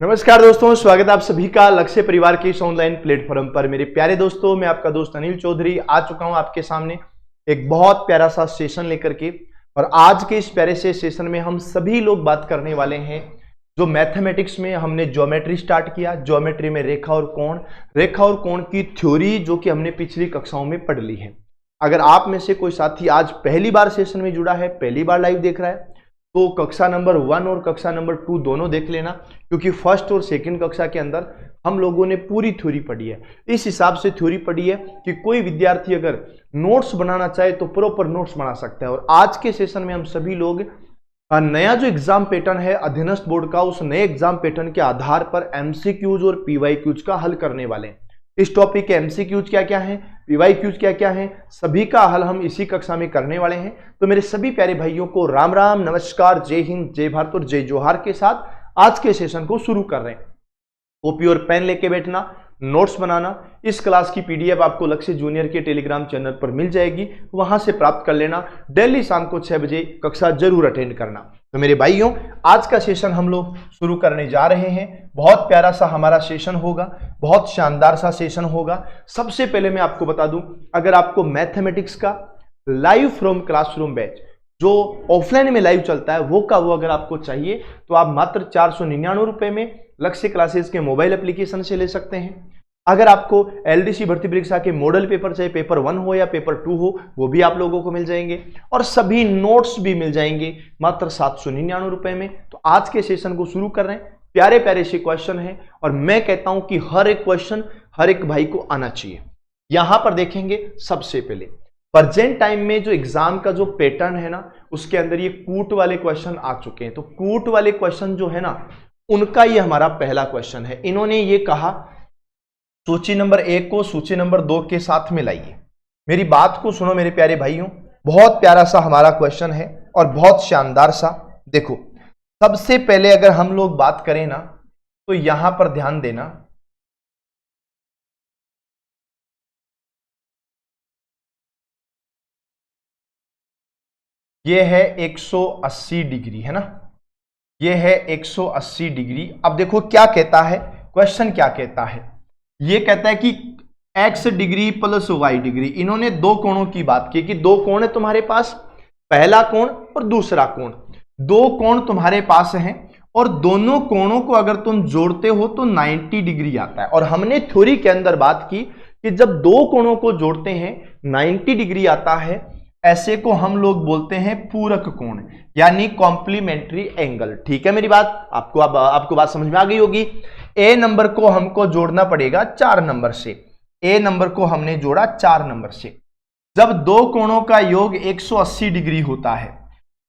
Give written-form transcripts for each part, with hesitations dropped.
नमस्कार दोस्तों, स्वागत है आप सभी का लक्ष्य परिवार के इस ऑनलाइन प्लेटफॉर्म पर। मेरे प्यारे दोस्तों, मैं आपका दोस्त अनिल चौधरी आ चुका हूं आपके सामने एक बहुत प्यारा सा सेशन लेकर के। और आज के इस प्यारे से सेशन में हम सभी लोग बात करने वाले हैं जो मैथमेटिक्स में हमने ज्योमेट्री स्टार्ट किया। ज्योमेट्री में रेखा और कोण की थ्योरी जो कि हमने पिछली कक्षाओं में पढ़ ली है। अगर आप में से कोई साथी आज पहली बार सेशन में जुड़ा है, पहली बार लाइव देख रहा है, तो कक्षा नंबर 1 और कक्षा नंबर 2 दोनों देख लेना, क्योंकि फर्स्ट और सेकंड कक्षा के अंदर हम लोगों ने पूरी थ्योरी पढ़ी है। इस हिसाब से थ्योरी पढ़ी है कि कोई विद्यार्थी अगर नोट्स बनाना चाहे तो प्रॉपर नोट्स बना सकता है। और आज के सेशन में हम सभी लोग नया जो एग्जाम पैटर्न है अधीनस्थ बोर्ड का, उस नए एग्जाम पैटर्न के आधार पर एमसीक्यूज और पीवाईक्यूज का हल करने वाले हैं। इस टॉपिक के एमसीक्यूज क्या क्या हैं, पीवाईक्यूज क्या क्या हैं, सभी का हल हम इसी कक्षा में करने वाले हैं। तो मेरे सभी प्यारे भाइयों को राम राम, नमस्कार, जय हिंद, जय भारत और जय जोहार के साथ आज के सेशन को शुरू कर रहे हैं। कॉपी और पेन लेके बैठना, नोट्स बनाना। इस क्लास की पीडीएफ आपको लक्ष्य जूनियर के टेलीग्राम चैनल पर मिल जाएगी, वहां से प्राप्त कर लेना। डेली शाम को 6 बजे कक्षा जरूर अटेंड करना। तो मेरे भाइयों, आज का सेशन हम लोग शुरू करने जा रहे हैं। बहुत प्यारा सा हमारा सेशन होगा, बहुत शानदार सा सेशन होगा। सबसे पहले मैं आपको बता दूं, अगर आपको मैथमेटिक्स का लाइव फ्रॉम क्लासरूम बैच जो ऑफलाइन में लाइव चलता है वो अगर आपको चाहिए तो आप मात्र 499 रुपए में लक्ष्य क्लासेस के मोबाइल एप्लीकेशन से ले सकते हैं। अगर आपको एलडीसी भर्ती परीक्षा के मॉडल पेपर चाहे पेपर 1 हो या पेपर 2 हो, वो भी आप लोगों को मिल जाएंगे और सभी नोट्स भी मिल जाएंगे मात्र 799 रुपए में। तो आज के सेशन को शुरू कर रहे हैं। प्यारे प्यारे से क्वेश्चन है और मैं कहता हूं कि हर एक क्वेश्चन हर एक भाई को आना चाहिए। यहां पर देखेंगे सबसे पहले प्रेजेंट टाइम में जो एग्जाम का जो पैटर्न है ना, उसके अंदर ये कूट वाले क्वेश्चन आ चुके हैं। तो कूट वाले क्वेश्चन जो है ना, उनका ये हमारा पहला क्वेश्चन है। इन्होंने ये कहा सूची नंबर 1 को सूची नंबर 2 के साथ मिलाइए। मेरी बात को सुनो मेरे प्यारे भाइयों, बहुत प्यारा सा हमारा क्वेश्चन है और बहुत शानदार सा। देखो, सबसे पहले अगर हम लोग बात करें ना, तो यहां पर ध्यान देना, ये है 180 डिग्री, है ना, ये है 180 डिग्री। अब देखो क्या कहता है क्वेश्चन, क्या कहता है, ये कहता है कि x degree plus y degree. इन्होंने दो कोणों की बात की कि दो कोण है तुम्हारे पास, पहला कोण और दूसरा कोण। दो कोण तुम्हारे पास हैं और दोनों कोणों को अगर तुम जोड़ते हो तो 90 डिग्री आता है। और हमने थ्योरी के अंदर बात की कि जब दो कोणों को जोड़ते हैं 90 डिग्री आता है, ऐसे को हम लोग बोलते हैं पूरक कोण, यानी कॉम्प्लीमेंट्री एंगल। ठीक है मेरी बात, आपको बात समझ में आ गई होगी। ए नंबर को हमको जोड़ना पड़ेगा 4 नंबर से। ए नंबर को हमने जोड़ा 4 नंबर से। जब दो कोणों का योग 180 डिग्री होता है,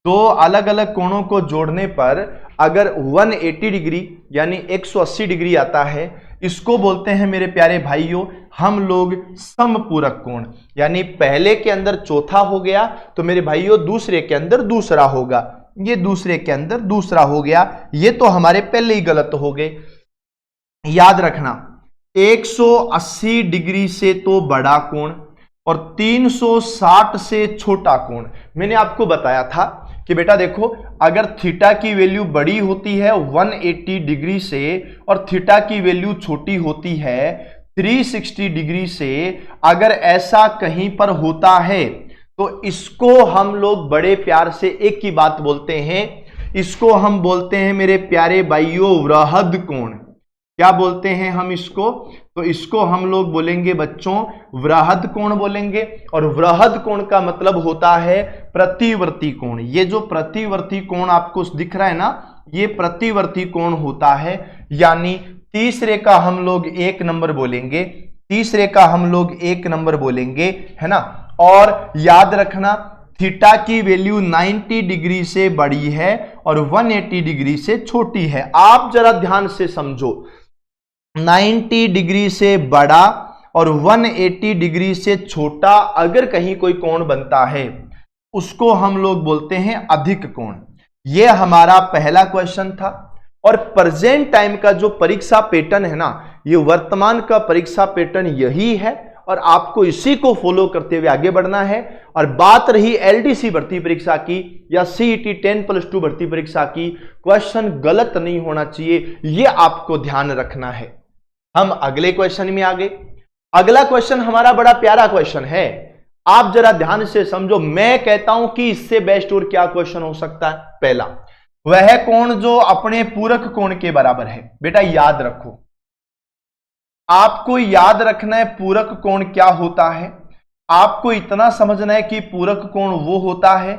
दो अलग अलग कोणों को जोड़ने पर अगर 180 डिग्री यानी 180 डिग्री आता है, इसको बोलते हैं मेरे प्यारे भाइयों हम लोग समपूरक कोण। यानी पहले के अंदर चौथा हो गया तो मेरे भाइयों दूसरे के अंदर दूसरा होगा, ये दूसरे के अंदर दूसरा हो गया। ये तो हमारे पहले ही गलत हो गए। याद रखना, 180 डिग्री से तो बड़ा कोण और 360 से छोटा कोण। मैंने आपको बताया था कि बेटा देखो, अगर थीटा की वैल्यू बड़ी होती है 180 डिग्री से और थीटा की वैल्यू छोटी होती है 360 डिग्री से, अगर ऐसा कहीं पर होता है तो इसको हम लोग बड़े प्यार से एक ही बात बोलते हैं, इसको हम बोलते हैं मेरे प्यारे भाइयों वृहद कोण। क्या बोलते हैं हम इसको? तो इसको हम लोग बोलेंगे बच्चों वृहद कोण बोलेंगे। और वृहद कोण का मतलब होता है प्रतिवर्ती कोण। ये जो प्रतिवर्ती कोण आपको दिख रहा है ना, ये प्रतिवर्ती कोण होता है। यानी तीसरे का हम लोग 1 नंबर बोलेंगे, तीसरे का हम लोग 1 नंबर बोलेंगे, है ना। और याद रखना, थीटा की वैल्यू 90 डिग्री से बड़ी है और 180 डिग्री से छोटी है। आप जरा ध्यान से समझो, 90 डिग्री से बड़ा और 180 डिग्री से छोटा अगर कहीं कोई कोण बनता है, उसको हम लोग बोलते हैं अधिक कोण। यह हमारा पहला क्वेश्चन था। और प्रेजेंट टाइम का जो परीक्षा पैटर्न है ना, ये वर्तमान का परीक्षा पैटर्न यही है और आपको इसी को फॉलो करते हुए आगे बढ़ना है। और बात रही एलडीसी भर्ती परीक्षा की या सीईटी 10+2 भर्ती परीक्षा की, क्वेश्चन गलत नहीं होना चाहिए, यह आपको ध्यान रखना है। हम अगले क्वेश्चन में आगे। अगला क्वेश्चन हमारा बड़ा प्यारा क्वेश्चन है, आप जरा ध्यान से समझो। मैं कहता हूं कि इससे बेस्ट और क्या क्वेश्चन हो सकता है। पहला, वह कोण जो अपने पूरक कोण के बराबर है। बेटा याद रखो, आपको याद रखना है पूरक कोण क्या होता है। आपको इतना समझना है कि पूरक कोण वो होता है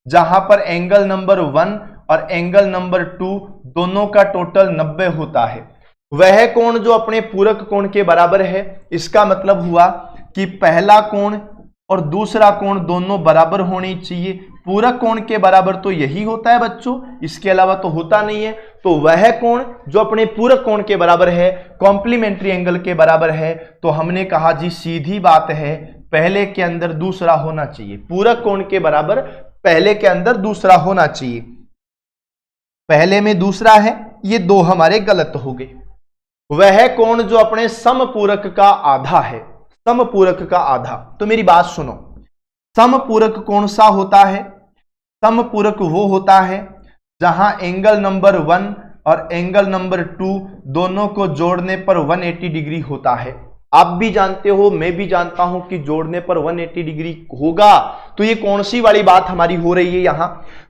जहां पर एंगल नंबर 1 और एंगल नंबर 2 दोनों का टोटल 90 होता है। वह कोण जो अपने पूरक कोण के बराबर है, इसका मतलब हुआ कि पहला कोण और दूसरा कोण दोनों बराबर होनी चाहिए। पूरक कोण के बराबर तो यही होता है बच्चों, इसके अलावा तो होता नहीं है। तो वह कोण जो अपने पूरक कोण के बराबर है, कॉम्प्लीमेंट्री एंगल के बराबर है, तो हमने कहा जी सीधी बात है, पहले के अंदर दूसरा होना चाहिए। पूरक कोण के बराबर पहले के अंदर दूसरा होना चाहिए। पहले में दूसरा है, ये दो हमारे गलत हो गए। वह कोण जो अपने समपूरक का आधा है, समपूरक का आधा। तो मेरी बात सुनो, समपूरक कौन सा होता है? समपूरक वो होता है जहां एंगल नंबर 1 और एंगल नंबर 2 दोनों को जोड़ने पर 180 डिग्री होता है। आप भी जानते हो, मैं भी जानता हूं कि जोड़ने पर 180 डिग्री होगा। तो ये कौन सी वाली बात हमारी हो रही है यहां?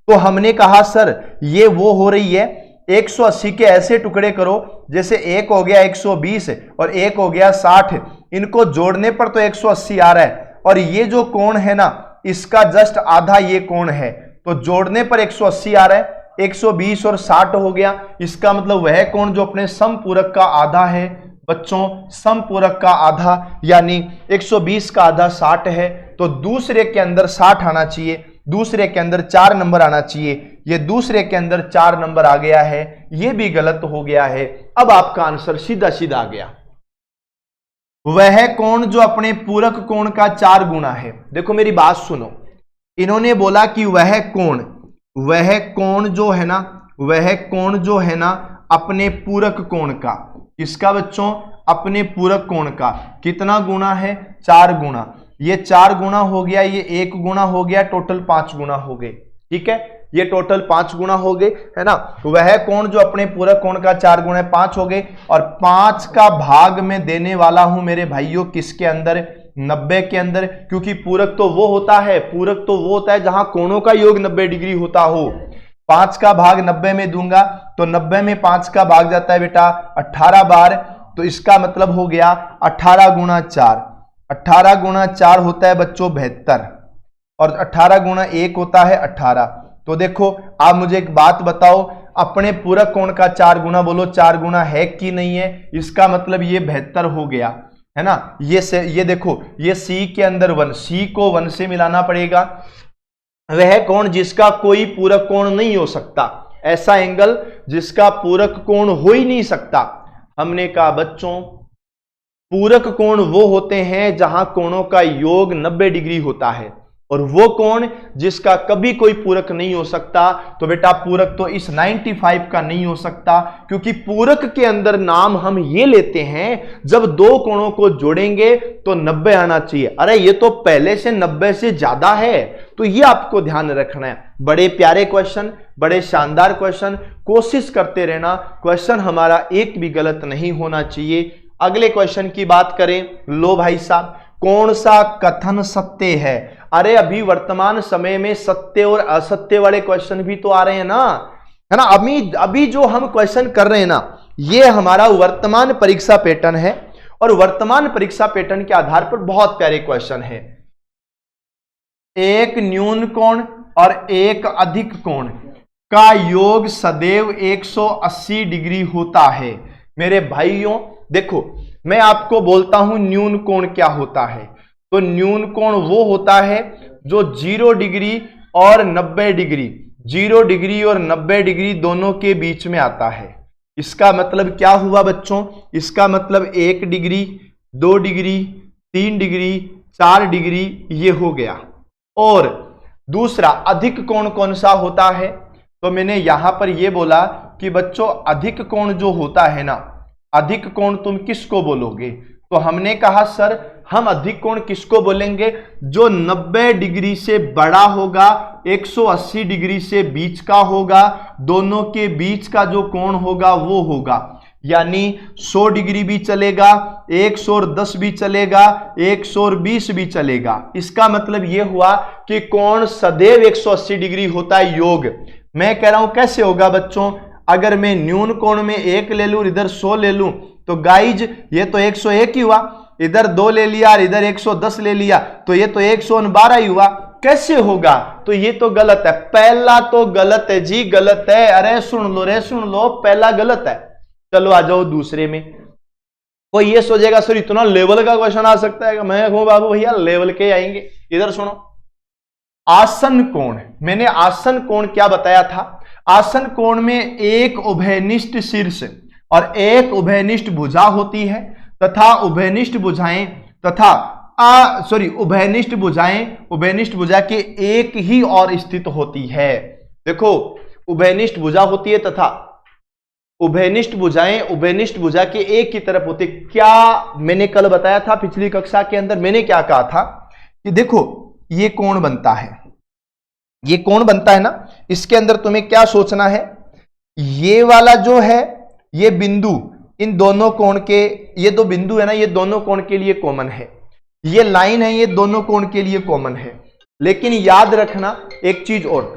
तो हमने कहा सर ये वो हो रही है 180 के ऐसे टुकड़े करो जैसे एक हो गया 120 और एक हो गया 60, इनको जोड़ने पर तो 180 आ रहा है, और ये जो कोण है ना इसका जस्ट आधा ये कोण है, तो जोड़ने पर 180 आ रहा है, 120 और 60 हो गया। इसका मतलब वह कोण जो अपने समपूरक का आधा है बच्चों, समपूरक का आधा यानी 120 का आधा 60 है, तो दूसरे के अंदर 60 आना चाहिए, दूसरे के अंदर 4 नंबर आना चाहिए। ये दूसरे के अंदर 4 नंबर आ गया है, ये भी गलत हो गया है। अब आपका आंसर सीधा सीधा आ गया। वह कोण जो अपने पूरक कोण का 4 गुना है। देखो मेरी बात सुनो, इन्होंने बोला कि वह कोण जो है ना, वह कोण जो है ना अपने पूरक कोण का, इसका बच्चों अपने पूरक कोण का कितना गुना है? 4 गुना। ये 4 गुना हो गया, ये 1 गुना हो गया, टोटल 5 गुना हो गए। ठीक है, ये टोटल 5 गुना हो गए, है ना। वह कोण जो अपने पूरक कोण का 4 गुना है, 5 हो गए, और 5 का भाग में देने वाला हूं मेरे भाइयों किसके अंदर? 90 के अंदर, क्योंकि पूरक तो वो होता है, पूरक तो वो होता है जहां कोणों का योग 90 डिग्री होता हो। 5 का भाग 90 में दूंगा तो 90 में 5 का भाग जाता है बेटा 18 बार, तो इसका मतलब हो गया 18 गुना 4। 18 गुना 4 होता है बच्चों 72, और 18 गुना 1 होता है 18। तो देखो आप मुझे एक बात बताओ, अपने पूरक कोण का 4 गुना, बोलो 4 गुना है कि नहीं है? इसका मतलब ये 72 हो गया, है ना। ये देखो, ये C के अंदर 1, C को 1 से मिलाना पड़ेगा। वह कोण जिसका कोई पूरक कोण नहीं हो सकता, ऐसा एंगल जिसका पूरक कोण हो ही नहीं सकता। हमने कहा बच्चों पूरक कोण वो होते हैं जहां कोणों का योग 90 डिग्री होता है, और वो कोण जिसका कभी कोई पूरक नहीं हो सकता। तो बेटा पूरक तो इस 95 का नहीं हो सकता, क्योंकि पूरक के अंदर नाम हम ये लेते हैं जब दो कोणों को जोड़ेंगे तो 90 आना चाहिए। अरे ये तो पहले से 90 से ज्यादा है, तो ये आपको ध्यान रखना है। बड़े प्यारे क्वेश्चन, बड़े शानदार क्वेश्चन, कोशिश करते रहना क्वेश्चन हमारा एक भी गलत नहीं होना चाहिए। अगले क्वेश्चन की बात करें, लो भाई साहब, कौन सा कथन सत्य है? अरे अभी वर्तमान समय में सत्य और असत्य वाले क्वेश्चन भी तो आ रहे हैं ना, है ना। अभी जो हम क्वेश्चन कर रहे हैं ना, ये हमारा वर्तमान परीक्षा पैटर्न है, और वर्तमान परीक्षा पैटर्न के आधार पर बहुत प्यारे क्वेश्चन है। एक न्यून कोण और एक अधिक कोण का योग सदैव 180 डिग्री होता है। मेरे भाइयों देखो, मैं आपको बोलता हूं न्यून कोण क्या होता है। तो न्यून कोण वो होता है जो 0 डिग्री और 90 डिग्री, 0 डिग्री और 90 डिग्री दोनों के बीच में आता है। इसका मतलब क्या हुआ बच्चों? इसका मतलब 1 डिग्री, 2 डिग्री, 3 डिग्री, 4 डिग्री, ये हो गया। और दूसरा अधिक कोण कौन सा होता है? तो मैंने यहां पर यह बोला कि बच्चों अधिक कोण जो होता है ना, अधिक कोण तुम किसको बोलोगे? तो हमने कहा सर हम अधिक कोण किसको बोलेंगे? जो 90 डिग्री से बड़ा होगा, 180 डिग्री से बीच का होगा, दोनों के बीच का जो कोण होगा वो होगा। यानी 100 डिग्री भी चलेगा, 110 भी चलेगा, 120 भी चलेगा। इसका मतलब यह हुआ कि कोण सदैव 180 डिग्री होता है योग। मैं कह रहा हूं कैसे होगा बच्चों? अगर मैं न्यून कोण में 1 ले लूं, इधर 100 ले लूं, तो गाइज ये तो 101 ही हुआ। इधर 2 ले लिया और इधर 110 ले लिया, तो ये तो 112 ही हुआ। कैसे होगा? तो ये तो गलत है। पहला तो गलत है जी, गलत है। अरे सुन लो रे, सुन लो, पहला गलत है। चलो आ जाओ दूसरे में। कोई ये सोचेगा सर इतना लेवल का क्वेश्चन आ सकता है? मैं कहूं बाबू भैया लेवल के आएंगे। इधर सुनो, आसन कोण। मैंने आसन कोण क्या बताया था? आसन कोण में एक उभयनिष्ठ शीर्ष और एक उभयनिष्ठ भुजा होती है तथा उभयनिष्ठ भुजाएं तथा उभयनिष्ठ भुजा के एक ही और स्थित होती है। देखो, उभयनिष्ठ भुजा होती है तथा उभयनिष्ठ भुजाएं उभयनिष्ठ भुजा के एक की तरफ होती है। क्या मैंने कल बताया था पिछली कक्षा के अंदर? मैंने क्या कहा था कि देखो ये कोण बनता है, ये कोण बनता है ना, इसके अंदर तुम्हें क्या सोचना है? ये वाला जो है ये बिंदु, इन दोनों कोण के, ये दो बिंदु है ना, ये दोनों कोण के लिए कॉमन है। ये लाइन है, ये दोनों कोण के लिए कॉमन है। लेकिन याद रखना एक चीज और,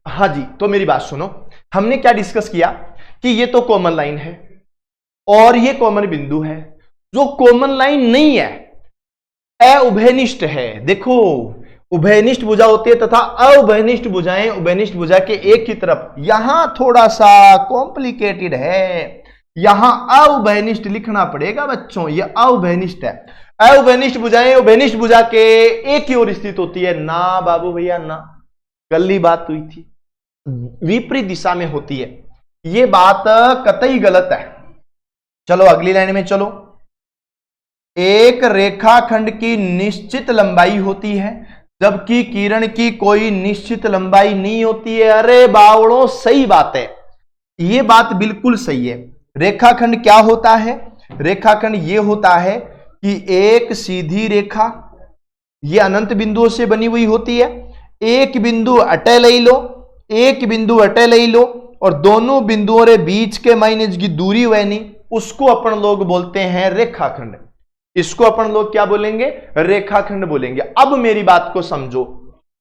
हाँ जी, तो मेरी बात सुनो। हमने क्या डिस्कस किया कि ये तो कॉमन लाइन है और ये कॉमन बिंदु है। जो कॉमन लाइन नहीं है, अउभयनिष्ठ है। देखो, उभयनिष्ठ भुजा होती है तथा अउभयनिष्ठ भुजाएं उभयनिष्ठ भुजा के एक की तरफ। यहां थोड़ा सा कॉम्प्लिकेटेड है, यहां अउभयनिष्ठ लिखना पड़ेगा बच्चों। ये अउभयनिष्ठ है। अउभयनिष्ठ भुजाएं उभयनिष्ठ भुजा के एक ही ओर स्थित होती है ना बाबू भैया, ना। कल ही बात हुई थी, विपरीत दिशा में होती है। ये बात कतई गलत है। चलो अगली लाइन में चलो। एक रेखाखंड की निश्चित लंबाई होती है जबकि किरण की कोई निश्चित लंबाई नहीं होती है। अरे बावड़ो, सही बात है, ये बात बिल्कुल सही है। रेखाखंड क्या होता है? रेखाखंड ये होता है कि एक सीधी रेखा, ये अनंत बिंदुओं से बनी हुई होती है। एक बिंदु अटे ले लो, एक बिंदु अटे ले लो, और दोनों बिंदुओं के बीच के माइनस की दूरी वैनी, उसको अपन लोग बोलते हैं रेखाखंड। इसको अपन लोग क्या बोलेंगे, रेखाखंड बोलेंगे। अब मेरी बात को समझो,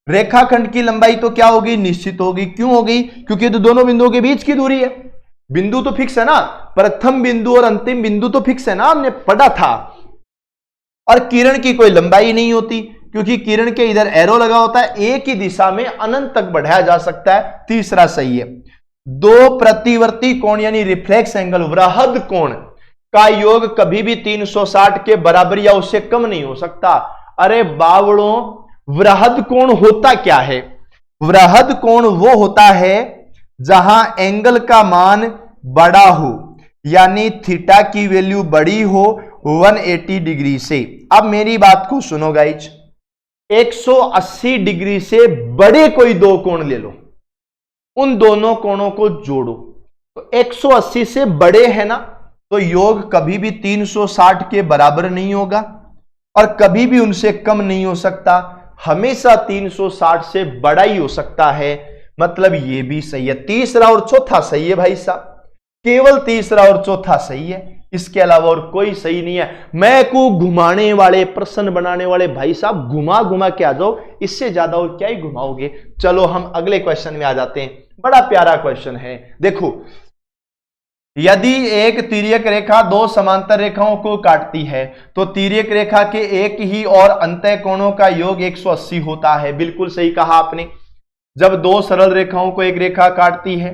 रेखाखंड की लंबाई तो क्या होगी, निश्चित होगी। क्यों होगी, क्योंकि तो दोनों बिंदुओं के बीच की दूरी है। बिंदु तो फिक्स है ना, प्रथम बिंदु और अंतिम बिंदु तो फिक्स है ना, हमने पढ़ा था। और किरण की कोई लंबाई नहीं होती, क्योंकि किरण के इधर एरो लगा होता है, एक ही दिशा में अनंत तक बढ़ाया जा सकता है। तीसरा सही है। दो प्रतिवर्ती कोण यानी रिफ्लेक्स एंगल, वृहद कोण का योग कभी भी 360 के बराबर या उससे कम नहीं हो सकता। अरे बावड़ों, वृहद कोण होता क्या है? वृहद कोण वो होता है जहां एंगल का मान बड़ा हो, यानी थीटा की वैल्यू बड़ी हो 180 डिग्री से। अब मेरी बात को सुनो गाइज, 180 डिग्री से बड़े कोई दो कोण ले लो, उन दोनों कोणों को जोड़ो तो 180 से बड़े है ना, तो योग कभी भी 360 के बराबर नहीं होगा और कभी भी उनसे कम नहीं हो सकता, हमेशा 360 से बड़ा ही हो सकता है। मतलब ये भी सही है, तीसरा और चौथा सही है भाई साहब, केवल तीसरा और चौथा सही है, इसके अलावा और कोई सही नहीं है। मैं को घुमाने वाले, प्रश्न बनाने वाले भाई साहब घुमा घुमा के आ जाओ, इससे ज्यादा और क्या ही घुमाओगे। चलो हम अगले क्वेश्चन में आ जाते हैं, बड़ा प्यारा क्वेश्चन है। देखो, यदि एक तिर्यक रेखा दो समांतर रेखाओं को काटती है तो तिर्यक रेखा के एक ही और अंतः कोणों का योग 180 होता है। बिल्कुल सही कहा आपने। जब दो सरल रेखाओं को एक रेखा काटती है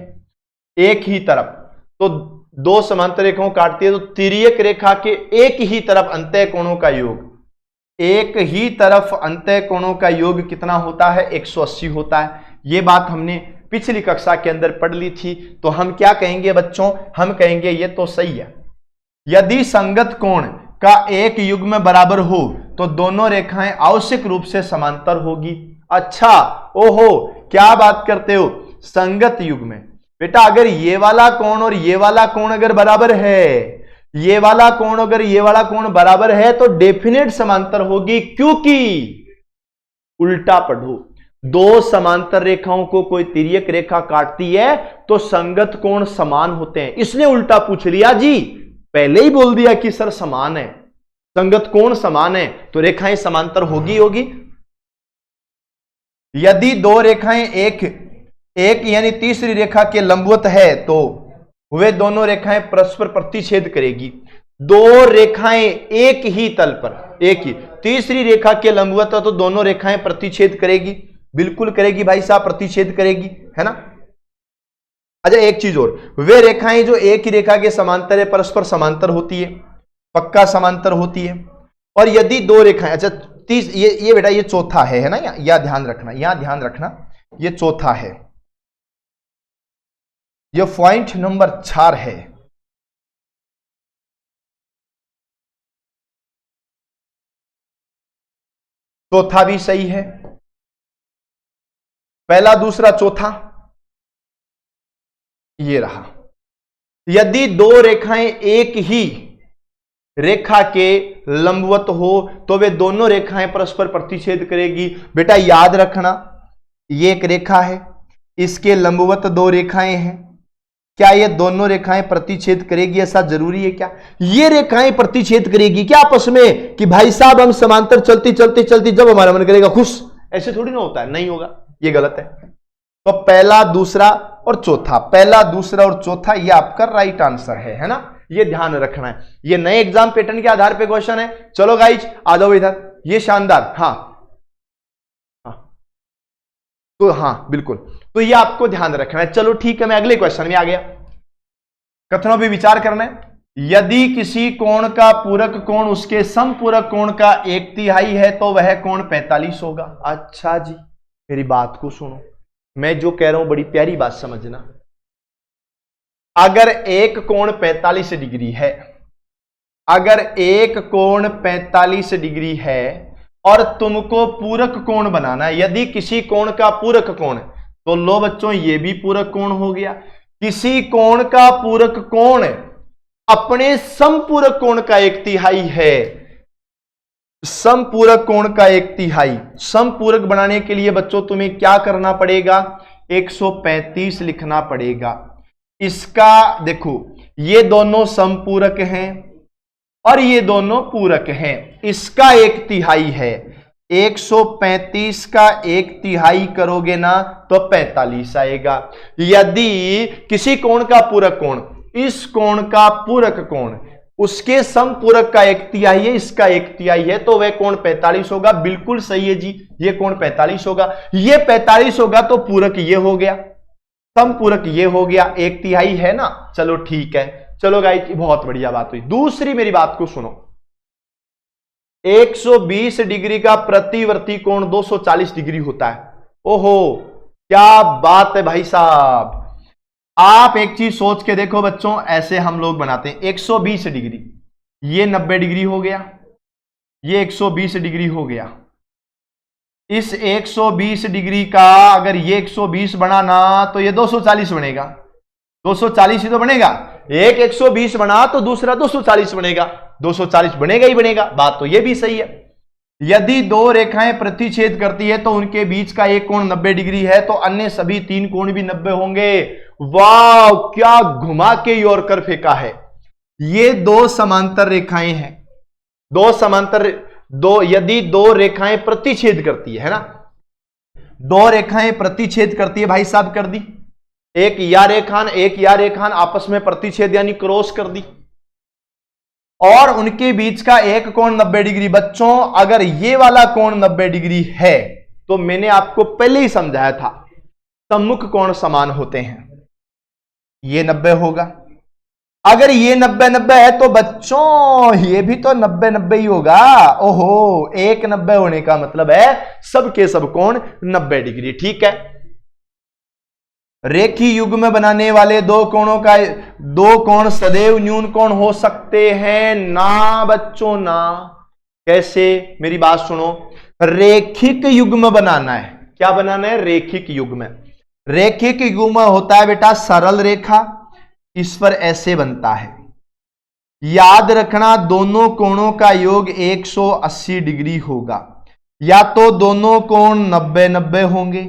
एक ही तरफ, तो दो समांतर रेखाओं काटती है, तो तिर्यक रेखा के एक ही तरफ अंतः कोणों का योग, एक ही तरफ अंतः कोणों का योग कितना होता है, 180 होता है। यह बात हमने पिछली कक्षा के अंदर पढ़ ली थी। तो हम क्या कहेंगे बच्चों, हम कहेंगे ये तो सही है। यदि संगत कोण का एक युग्म बराबर हो तो दोनों रेखाएं आवश्यक रूप से समांतर होगी। अच्छा, ओहो, क्या बात करते हो, संगत युग्म। बेटा अगर ये वाला कोण और ये वाला कोण अगर बराबर है, ये वाला कोण अगर ये वाला कोण बराबर है तो डेफिनेट समांतर होगी, क्योंकि उल्टा पढ़ो, दो समांतर रेखाओं को कोई तिर्यक रेखा काटती है तो संगत कोण समान होते हैं। इसने उल्टा पूछ लिया जी, पहले ही बोल दिया कि सर समान है, संगत कोण समान है तो रेखाएं समांतर होगी। यदि दो रेखाएं एक यानी तीसरी रेखा के लंबवत है तो वे दोनों रेखाएं परस्पर प्रतिच्छेद करेगी। दो रेखाएं एक ही तल पर, एक ही तीसरी रेखा के लंबवत है तो दोनों रेखाएं प्रतिच्छेद करेगी। बिल्कुल करेगी भाई साहब, प्रतिच्छेद करेगी, है ना। अच्छा एक चीज और, वे रेखाएं जो एक ही रेखा के समांतर है परस्पर समांतर होती है, पक्का समांतर होती है। और यदि दो रेखाएं, अच्छा ये बेटा ये चौथा है ना, यह ध्यान रखना, यहां ध्यान रखना, ये चौथा है, ये पॉइंट नंबर 4 है। चौथा भी सही है, पहला दूसरा चौथा ये रहा। यदि दो रेखाएं एक ही रेखा के लंबवत हो तो वे दोनों रेखाएं परस्पर प्रतिच्छेद करेगी। बेटा याद रखना, ये एक रेखा है, इसके लंबवत दो रेखाएं हैं, क्या ये दोनों रेखाएं प्रतिच्छेद करेगी? ऐसा जरूरी है क्या? ये रेखाएं प्रतिच्छेद करेगी क्या आपस में कि भाई साहब हम समांतर चलती चलती चलती जब हमारा मन करेगा खुश, ऐसे थोड़ी ना होता है, नहीं होगा, ये गलत है। तो पहला दूसरा और चौथा, पहला दूसरा और चौथा ये आपका राइट आंसर है ना, ये ध्यान रखना है। ये नए एग्जाम पैटर्न के आधार पे क्वेश्चन है। चलो गाइज आ जाओ इधर, ये शानदार, हाँ तो हाँ बिल्कुल, तो ये आपको ध्यान रखना है। चलो ठीक है, मैं अगले क्वेश्चन में आ गया। कथनों पे विचार करना है। यदि किसी कोण का पूरक कोण उसके समपूरक कोण का 1/3 है तो वह कोण 45 होगा। अच्छा जी, मेरी बात को सुनो, मैं जो कह रहा हूं बड़ी प्यारी बात समझना। अगर एक कोण 45 डिग्री है, अगर एक कोण 45 डिग्री है और तुमको पूरक कोण बनाना है, यदि किसी कोण का पूरक कोण, तो लो बच्चों ये भी पूरक कोण हो गया। किसी कोण का पूरक कोण अपने समपूरक कोण का 1/3 है, समपूरक कोण का 1/3। समपूरक बनाने के लिए बच्चों तुम्हें क्या करना पड़ेगा? 135 लिखना पड़ेगा। इसका देखो, ये दोनों समपूरक हैं, और ये दोनों पूरक हैं। इसका 1/3 है, 135 का 1/3 करोगे ना तो 45 आएगा। यदि किसी कोण का पूरक कोण, इस कोण का पूरक कोण उसके समपूरक का 1/3 है, इसका 1/3 है, तो वह कोण 45 होगा। बिल्कुल सही है जी, ये कोण 45 होगा। ये 45 होगा तो पूरक ये हो गया, समपूरक ये हो गया, 1/3 है ना। चलो ठीक है, चलो गाइस बहुत बढ़िया बात हुई। दूसरी मेरी बात को सुनो, 120 डिग्री का प्रतिवर्ती कोण 240 डिग्री होता है। ओहो क्या बात है भाई साहब। आप एक चीज सोच के देखो बच्चों, ऐसे हम लोग बनाते हैं 120 डिग्री, ये 90 डिग्री हो गया, ये 120 डिग्री हो गया। इस 120 डिग्री का अगर ये 120 बनाना तो ये 240 बनेगा, 240 ही तो बनेगा। एक 120 बना तो दूसरा 240 बनेगा, 240 बनेगा ही बनेगा। बात तो ये भी सही है। यदि दो रेखाएं प्रतिच्छेद करती है तो उनके बीच का एक कोण 90 डिग्री है, तो अन्य सभी 3 कोण भी 90 होंगे। वाह क्या घुमा के यॉर्कर फेंका है। ये दो समांतर रेखाएं हैं, यदि दो रेखाएं प्रतिच्छेद करती है ना, दो रेखाएं प्रतिच्छेद करती है भाई साहब, कर दी। एक या रेखान आपस में प्रतिच्छेद यानी क्रॉस कर दी, और उनके बीच का एक कोण 90 डिग्री। बच्चों अगर ये वाला कोण 90 डिग्री है तो मैंने आपको पहले ही समझाया था सम्मुख कोण समान होते हैं, ये 90 होगा। अगर ये 90-90 है तो बच्चों ये भी तो 90-90 ही होगा। ओहो, एक 90 होने का मतलब है सबके सब कोण 90 डिग्री। ठीक है, रेखी युग्म बनाने वाले दो कोण सदैव न्यून कोण हो सकते हैं ना बच्चों ना। कैसे, मेरी बात सुनो, रेखिक युग्म बनाना है। क्या बनाना है? रेखिक युग्म। रेखिक युग्म होता है बेटा सरल रेखा, इस पर ऐसे बनता है। याद रखना दोनों कोणों का योग 180 डिग्री होगा, या तो दोनों कोण 90-90 होंगे,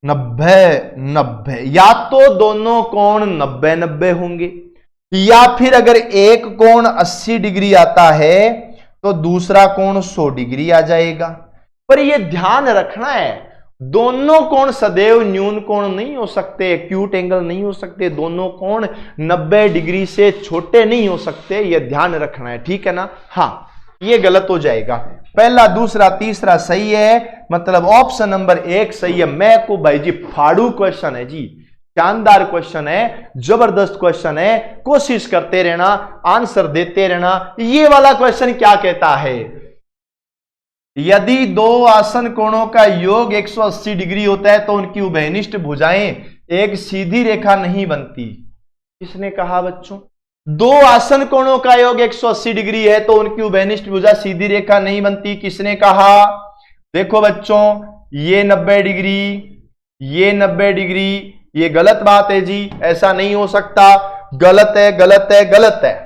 90-90, या तो दोनों कोण 90-90 होंगे, या फिर अगर एक कोण 80 डिग्री आता है तो दूसरा कोण 100 डिग्री आ जाएगा। पर यह ध्यान रखना है दोनों कोण सदैव न्यून कोण नहीं हो सकते, एक्यूट एंगल नहीं हो सकते, दोनों कोण 90 डिग्री से छोटे नहीं हो सकते, यह ध्यान रखना है। ठीक है ना? हाँ, ये गलत हो जाएगा। पहला, दूसरा, तीसरा सही है, मतलब ऑप्शन नंबर 1 सही है। मैं को भाई जी फाड़ू क्वेश्चन है जी, शानदार क्वेश्चन है, जबरदस्त क्वेश्चन है, कोशिश करते रहना, आंसर देते रहना। ये वाला क्वेश्चन क्या कहता है? यदि दो आसन कोणों का योग 180 डिग्री होता है तो उनकी उभयनिष्ठ भुजाएं एक सीधी रेखा नहीं बनती। किसने कहा बच्चों? दो आसन कोणों का योग 180 डिग्री है तो उनकी उभयनिष्ठ भुजा सीधी रेखा नहीं बनती। किसने कहा? देखो बच्चों, ये 90 डिग्री, ये 90 डिग्री, ये गलत बात है जी, ऐसा नहीं हो सकता, गलत है, गलत है, गलत है।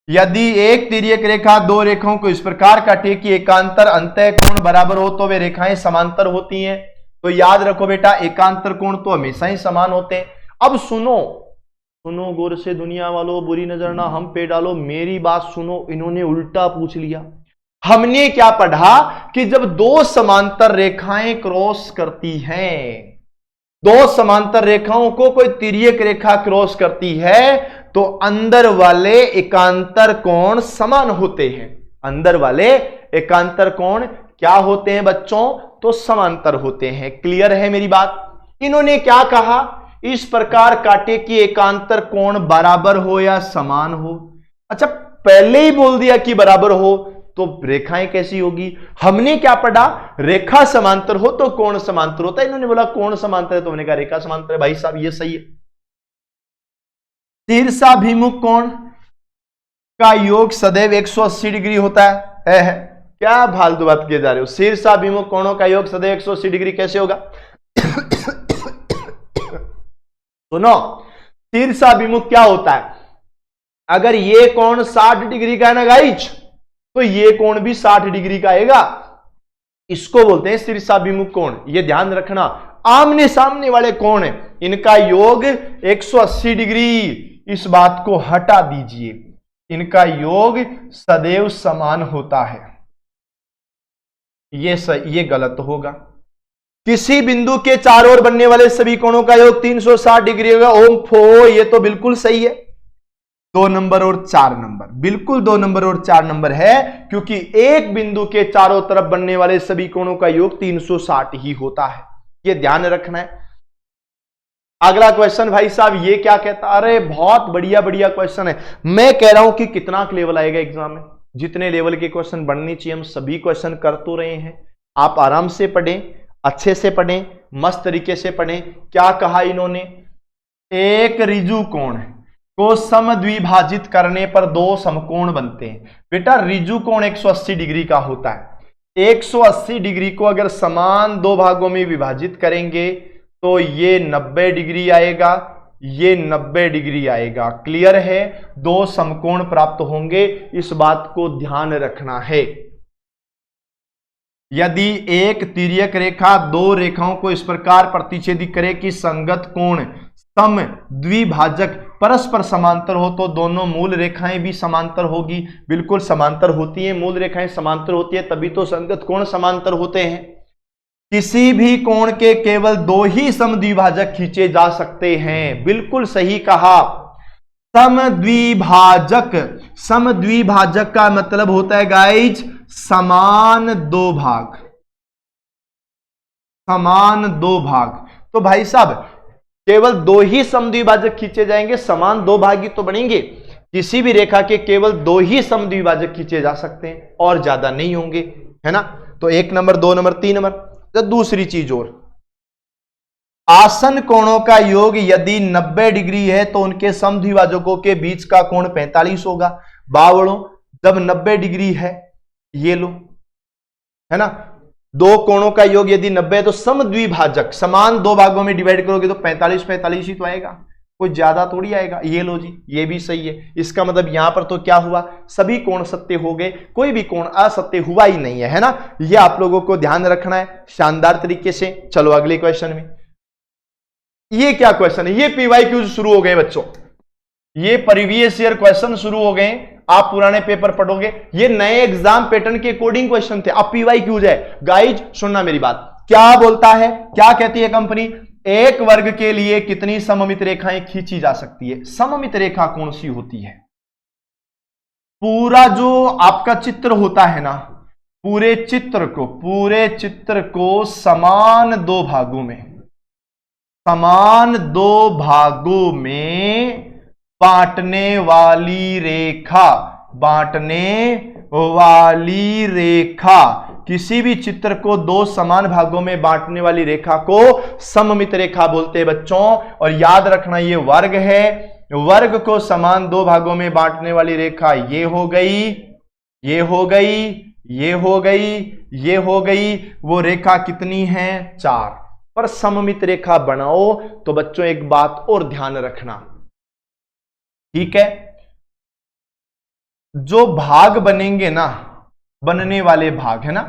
यदि एक तिर्यक रेखा दो रेखाओं को इस प्रकार काटे कि एकांतर अंतः कोण बराबर हो तो वे रेखाएं समांतर होती हैं। तो याद रखो बेटा, एकांतर कोण तो हमेशा ही समान होते हैं। अब सुनो गौर से दुनिया वालों, बुरी नजर ना हम पे डालो, मेरी बात सुनो। इन्होंने उल्टा पूछ लिया। हमने क्या पढ़ा कि जब दो समांतर रेखाएं क्रॉस करती हैं, दो समांतर रेखाओं को कोई तिर्यक रेखा क्रॉस करती है तो अंदर वाले एकांतर कोण समान होते हैं। अंदर वाले एकांतर कोण क्या होते हैं बच्चों? तो समांतर होते हैं। क्लियर है मेरी बात? इन्होंने क्या कहा? इस प्रकार काटे कि एकांतर कोण बराबर हो या समान हो। अच्छा, पहले ही बोल दिया कि बराबर हो तो रेखाएं कैसी होगी? हमने क्या पढ़ा? रेखा समांतर हो तो कोण समांतर होता है। इन्होंने बोला कोण समांतर है तो मैंने कहा रेखा समांतर है। भाई साहब ये सही है। शीर्षाभिमुख कोण का योग सदैव 180 डिग्री होता है। क्या फालतू बात किए जा रहे हो? शीर्षाभिमुख कोणों का योग सदैव 180 डिग्री कैसे होगा? सुनो, शीर्षाभिमुख क्या होता है? अगर ये कोण 60 डिग्री का है ना गाइज, तो ये कोण भी 60 डिग्री का आएगा। इसको बोलते हैं शीर्षाभिमुख कोण। ये ध्यान रखना, आमने सामने वाले कोण इनका योग 180 डिग्री, इस बात को हटा दीजिए। इनका योग सदैव समान होता है। ये गलत होगा। किसी बिंदु के चारों ओर बनने वाले सभी कोणों का योग 360 डिग्री होगा। ओम फो, ये तो बिल्कुल सही है। 2 नंबर और 4 नंबर, बिल्कुल 2 नंबर और 4 नंबर है, क्योंकि एक बिंदु के चारों तरफ बनने वाले सभी कोणों का योग 360 ही होता है। ये ध्यान रखना है। अगला क्वेश्चन भाई साहब, ये क्या कहता, अरे बहुत बढ़िया बढ़िया क्वेश्चन है। मैं कह रहा हूं कि कितना लेवल आएगा एग्जाम में, जितने लेवल के क्वेश्चन बनने चाहिए हम सभी क्वेश्चन कर तो रहे हैं। आप आराम से पढ़ें, अच्छे से पढ़ें, मस्त तरीके से पढ़ें। क्या कहा इन्होंने, एक ऋजु कोण को समद्विभाजित करने पर 2 समकोण बनते हैं। बेटा ऋजु कोण 180 डिग्री का होता है। 180 डिग्री को अगर समान 2 भागों में विभाजित करेंगे तो ये 90 डिग्री आएगा, ये 90 डिग्री आएगा। क्लियर है, 2 समकोण प्राप्त होंगे, इस बात को ध्यान रखना है। यदि एक तिर्यक रेखा 2 रेखाओं को इस प्रकार प्रतिच्छेदित करे कि संगत कोण सम द्विभाजक परस्पर समांतर हो तो दोनों मूल रेखाएं भी समांतर होगी। बिल्कुल समांतर होती हैं, मूल रेखाएं समांतर होती है, तभी तो संगत कोण समांतर होते हैं। किसी भी कोण के केवल 2 ही समद्विभाजक खींचे जा सकते हैं। बिल्कुल सही कहा। समद्विभाजक, समद्विभाजक का मतलब होता है गाइज समान 2 भाग, समान 2 भाग। तो भाई साहब केवल 2 ही समद्विभाजक खींचे जाएंगे, समान 2 भाग ही तो बनेंगे। किसी भी रेखा के केवल 2 ही समद्विभाजक खींचे जा सकते हैं और ज्यादा नहीं होंगे, है ना। तो 1 नंबर, 2 नंबर, 3 नंबर। तो दूसरी चीज और, आसन कोणों का योग यदि 90 डिग्री है तो उनके समद्विभाजकों के बीच का कोण 45 होगा। बावड़ों, जब 90 डिग्री है, ये लो, है ना, 2 कोणों का योग यदि 90 है तो समद्विभाजक समान 2 भागों में डिवाइड करोगे तो 45 45 ही तो आएगा, कोई ज्यादा थोड़ी आएगा। ये लो जी, ये भी सही है। इसका मतलब यहां पर तो क्या हुआ, सभी कोण सत्य हो गए, कोई भी कोण असत्य हुआ ही नहीं है ना। ये आप लोगों को ध्यान रखना है शानदार तरीके से। चलो अगले क्वेश्चन में, ये क्या क्वेश्चन है, ये पीवाईक्यू शुरू हो गए बच्चों, ये प्रीवियस ईयर क्वेश्चन शुरू हो गए। आप पुराने पेपर पढ़ोगे, ये नए एग्जाम पैटर्न के अकॉर्डिंग क्वेश्चन थे, अब पीवाईक्यूज है। गाइज सुनना मेरी बात, क्या बोलता है, क्या कहती है कंपनी, एक वर्ग के लिए कितनी सममित रेखाएं खींची जा सकती है। सममित रेखा कौन सी होती है, पूरा जो आपका चित्र होता है ना, पूरे चित्र को समान 2 भागों में, समान 2 भागों में बांटने वाली रेखा, बांटने वाली रेखा, किसी भी चित्र को 2 समान भागों में बांटने वाली रेखा को सममित रेखा बोलते हैं बच्चों। और याद रखना ये वर्ग है, वर्ग को समान 2 भागों में बांटने वाली रेखा ये हो गई, ये हो गई, ये हो गई, ये हो गई। वो रेखा कितनी है, 4। पर सममित रेखा बनाओ तो बच्चों एक बात और ध्यान रखना, ठीक है, जो भाग बनेंगे ना, बनने वाले भाग है ना,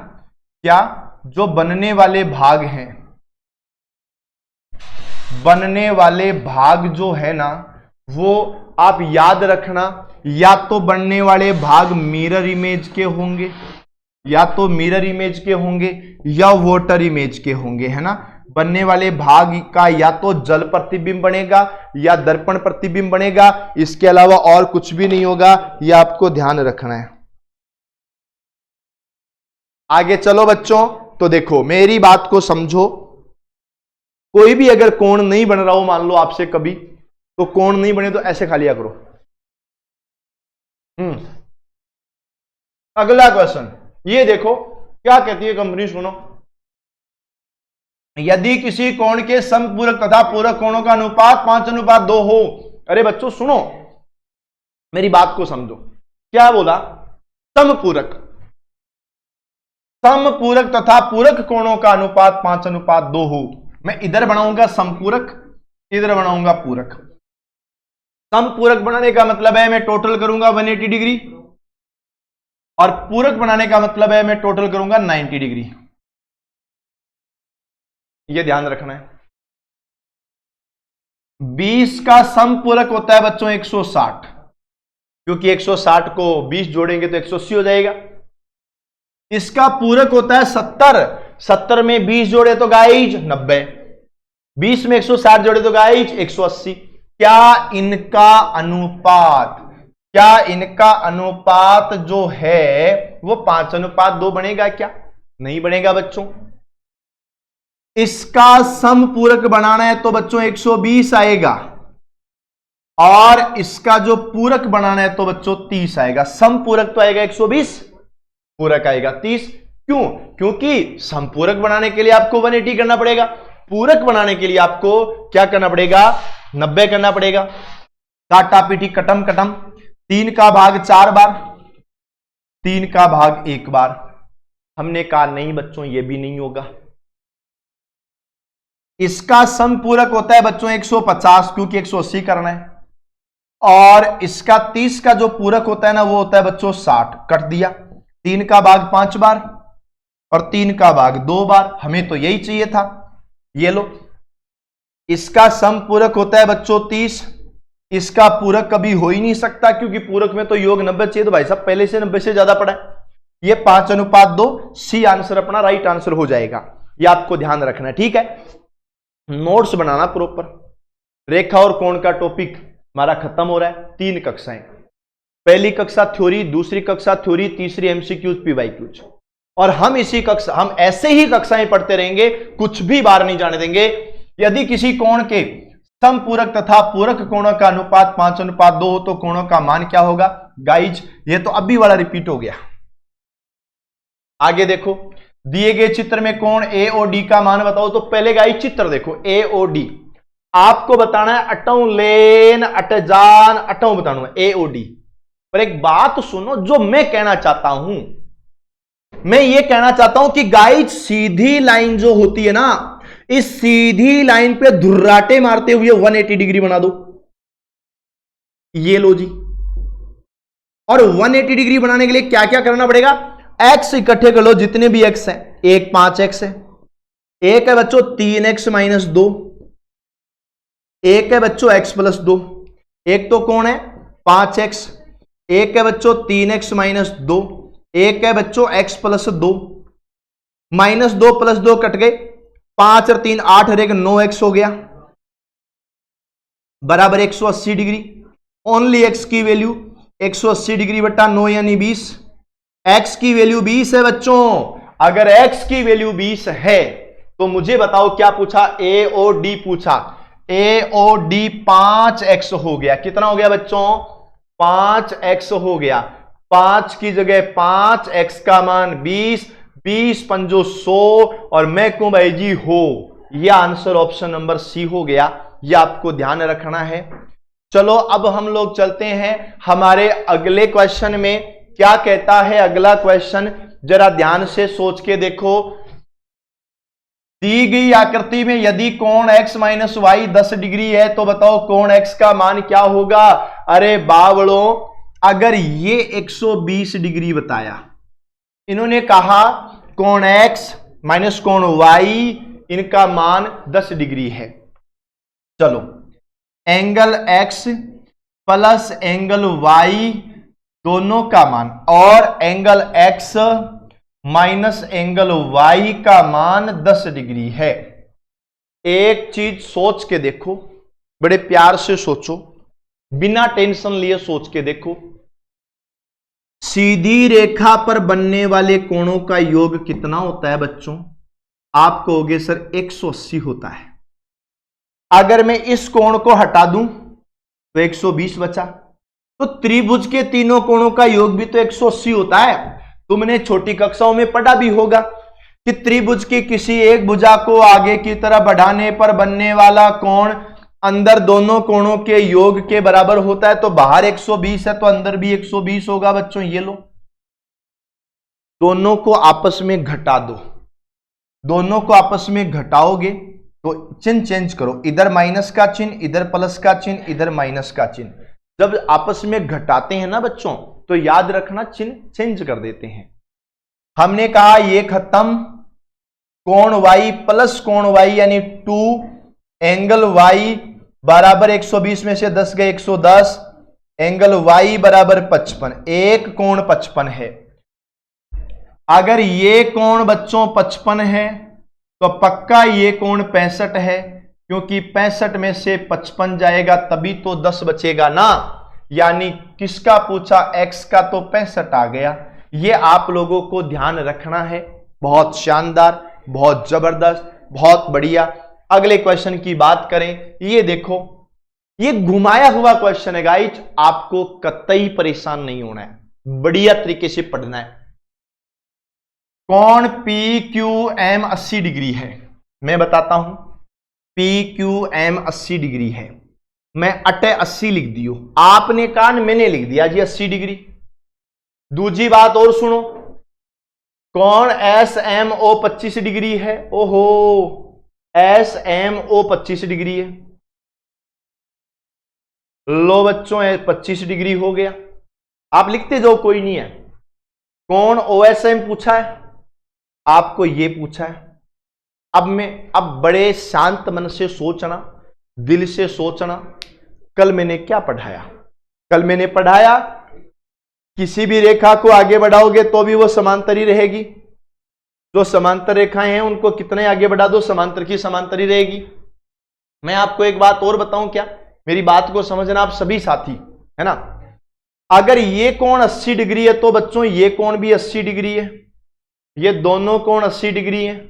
क्या, जो बनने वाले भाग हैं, बनने वाले भाग जो है ना, वो आप याद रखना, या तो बनने वाले भाग मिरर इमेज के होंगे, या तो मिरर इमेज के होंगे या वोटर इमेज के होंगे, है ना। बनने वाले भाग का या तो जल प्रतिबिंब बनेगा या दर्पण प्रतिबिंब बनेगा, इसके अलावा और कुछ भी नहीं होगा, यह आपको ध्यान रखना है। आगे चलो बच्चों, तो देखो मेरी बात को समझो, कोई भी अगर कोण नहीं बन रहा हो, मान लो आपसे कभी, तो कोण नहीं बने तो ऐसे खा लिया करो। अगला क्वेश्चन ये देखो क्या कहती है कंपनी, सुनो, यदि किसी कोण के समपूरक तथा पूरक कोणों का अनुपात 5:2 हो। अरे बच्चों सुनो, मेरी बात को समझो, क्या बोला, समपूरक, समपूरक तथा पूरक कोणों का अनुपात 5:2 हो। मैं इधर बनाऊंगा समपूरक, इधर बनाऊंगा पूरक। समपूरक बनाने का मतलब है मैं टोटल करूंगा 180 डिग्री, और पूरक बनाने का मतलब है मैं टोटल करूंगा 90 डिग्री। यह ध्यान रखना है। 20 का समपूरक होता है बच्चों 160, क्योंकि 160 को 20 जोड़ेंगे तो 180 हो जाएगा। इसका पूरक होता है 70, 70 में 20 जोड़े तो गाइज 90, 20 में 160 जोड़े तो गाइज 180। क्या इनका अनुपात जो है वो 5:2 बनेगा क्या? नहीं बनेगा बच्चों। इसका समपूरक बनाना है तो बच्चों 120 आएगा, और इसका जो पूरक बनाना है तो बच्चों 30 आएगा। समपूरक तो आएगा 120, पूरक आएगा 30। क्यों? क्योंकि समपूरक बनाने के लिए आपको 180 करना पड़ेगा, पूरक बनाने के लिए आपको क्या करना पड़ेगा? 90 करना पड़ेगा। काटा पीटी कटम कटम, 3 का भाग 4 बार, 3 का भाग 1 बार। हमने कहा नहीं बच्चों, ये भी नहीं होगा। इसका समपूरक होता है बच्चों 150, क्योंकि 180 करना है, और इसका 30 का जो पूरक होता है ना वो होता है बच्चों 60। कट दिया, 3 का भाग 5 बार और 3 का भाग 2 बार। हमें तो यही चाहिए था। ये लो, इसका समपूरक होता है बच्चों 30, इसका पूरक कभी हो ही नहीं सकता, क्योंकि पूरक में तो योग 90 चाहिए। तो भाई साहब पहले से 90 से ज्यादा पड़ा है। ये 5:2, सी आंसर अपना राइट आंसर हो जाएगा। ये आपको ध्यान रखना है, ठीक है। नोट्स बनाना प्रॉपर। रेखा और कोण का टॉपिक हमारा खत्म हो रहा है। 3 कक्षाएं, पहली कक्षा थ्योरी, दूसरी कक्षा थ्योरी, तीसरी एमसीक्यूज पीवाईक्यूज। और हम ऐसे ही कक्षाएं पढ़ते रहेंगे, कुछ भी बाहर नहीं जाने देंगे। यदि किसी कोण के समपूरक तथा पूरक कोणों का अनुपात 5:2 हो तो कोणों का मान क्या होगा? गाइज ये तो अभी वाला रिपीट हो गया। आगे देखो, दिए गए चित्र में कोण ए और डी का मान बताओ। तो पहले गाइज चित्र देखो, ए और डी आपको बताना है। अटऊ लेन अटजान अटऊ बताना है ए और डी। पर एक बात सुनो, जो मैं कहना चाहता हूं, मैं ये कहना चाहता हूं कि गाइज सीधी लाइन जो होती है ना, इस सीधी लाइन पे धुर्राटे मारते हुए 180 डिग्री बना दो। ये लो जी। और 180 डिग्री बनाने के लिए क्या क्या करना पड़ेगा? एक्स इकट्ठे कर लो, जितने भी एक्स हैं। एक 5x है, एक है बच्चों 3x - 2, एक है बच्चों x + 2, एक तो कौन है 5x, एक है बच्चों 3x - 2, एक है बच्चों x + 2। -2 + 2 कट गए, 5 और 3 8 और 1 9x हो गया, बराबर 180 डिग्री। ओनली x की वैल्यू 180 डिग्री बटा 9 यानी 20। x की वैल्यू 20 है बच्चों। अगर x की वैल्यू 20 है तो मुझे बताओ क्या पूछा? a और d पूछा। a और d 5x हो गया। कितना हो गया बच्चों? 5x हो गया। 5 की जगह 5, x का मान 20, 20 पंजो 100, और मैं कहूं भाई जी हो। यह आंसर ऑप्शन नंबर सी हो गया। यह आपको ध्यान रखना है। चलो अब हम लोग चलते हैं हमारे अगले क्वेश्चन में। क्या कहता है अगला क्वेश्चन? जरा ध्यान से सोच के देखो। दी गई आकृति में यदि कोण x - y 10 डिग्री है तो बताओ कोण x का मान क्या होगा? अरे बावड़ो, अगर ये 120 डिग्री बताया, इन्होंने कहा कोण x - कोण y इनका मान 10 डिग्री है। चलो, angle x plus angle y दोनों का मान, और angle x minus angle y का मान 10 डिग्री है। एक चीज सोच के देखो, बड़े प्यार से सोचो, बिना टेंशन लिए सोच के देखो। सीधी रेखा पर बनने वाले कोणों का योग कितना होता है बच्चों? आप कहोगे सर 180 होता है। अगर मैं इस कोण को हटा दूं तो 120 बचा। तो त्रिभुज के तीनों कोणों का योग भी तो 180 होता है। तुमने छोटी कक्षाओं में पढ़ा भी होगा कि त्रिभुज की किसी एक भुजा को आगे की तरफ बढ़ाने पर बनने वाला कोण अंदर दोनों कोणों के योग के बराबर होता है। तो बाहर 120 है तो अंदर भी 120 होगा बच्चों। ये लो, दोनों को आपस में घटा दो। दोनों को आपस में घटाओगे तो चिन्ह चेंज करो, इधर माइनस का चिन्ह, इधर प्लस का चिन्ह, इधर माइनस का चिन्ह। जब आपस में घटाते हैं ना बच्चों, तो याद रखना चिन्ह चेंज कर देते हैं। हमने कहा ये खत्म, कोण y प्लस कोण y यानी 2, एंगल y बराबर 120 में से 10 गए 110, एंगल y बराबर 55, एक कोण 55 है। अगर ये कोण बच्चों 55 है तो पक्का ये कोण 65 है, क्योंकि 65 में से 55 जाएगा तभी तो 10 बचेगा ना। यानी किसका पूछा, x का, तो 65 आ गया। ये आप लोगों को ध्यान रखना है। बहुत शानदार, बहुत जबरदस्त, बहुत बढ़िया। अगले क्वेश्चन की बात करें, ये देखो, ये घुमाया हुआ क्वेश्चन है गाइस, आपको कतई परेशान नहीं होना है, बढ़िया तरीके से पढ़ना है। कोण PQM 80 डिग्री है, मैं बताता हूं, PQM 80 डिग्री है। मैं अटे 80 लिख दियो, आपने कहा, मैंने लिख दिया जी 80 डिग्री। दूसरी बात और सुनो, कोण SMO 25 डिग्री है। ओहो, SMO 25 डिग्री है। लो बच्चों, 25 डिग्री हो गया। आप लिखते जाओ, कोई नहीं है। कोण OSM पूछा है, आपको ये पूछा है। अब बड़े शांत मन से सोचना, दिल से सोचना। कल मैंने क्या पढ़ाया? कल मैंने पढ़ाया किसी भी रेखा को आगे बढ़ाओगे तो भी वो समांतर ही रहेगी। जो समांतर रेखाएं हैं उनको कितने आगे बढ़ा दो, समांतर की समांतर ही रहेगी। मैं आपको एक बात और बताऊं क्या, मेरी बात को समझना आप सभी साथी, है ना। अगर ये कोण 80 डिग्री है तो बच्चों ये कोण भी 80 डिग्री है, ये दोनों कोण 80 डिग्री है।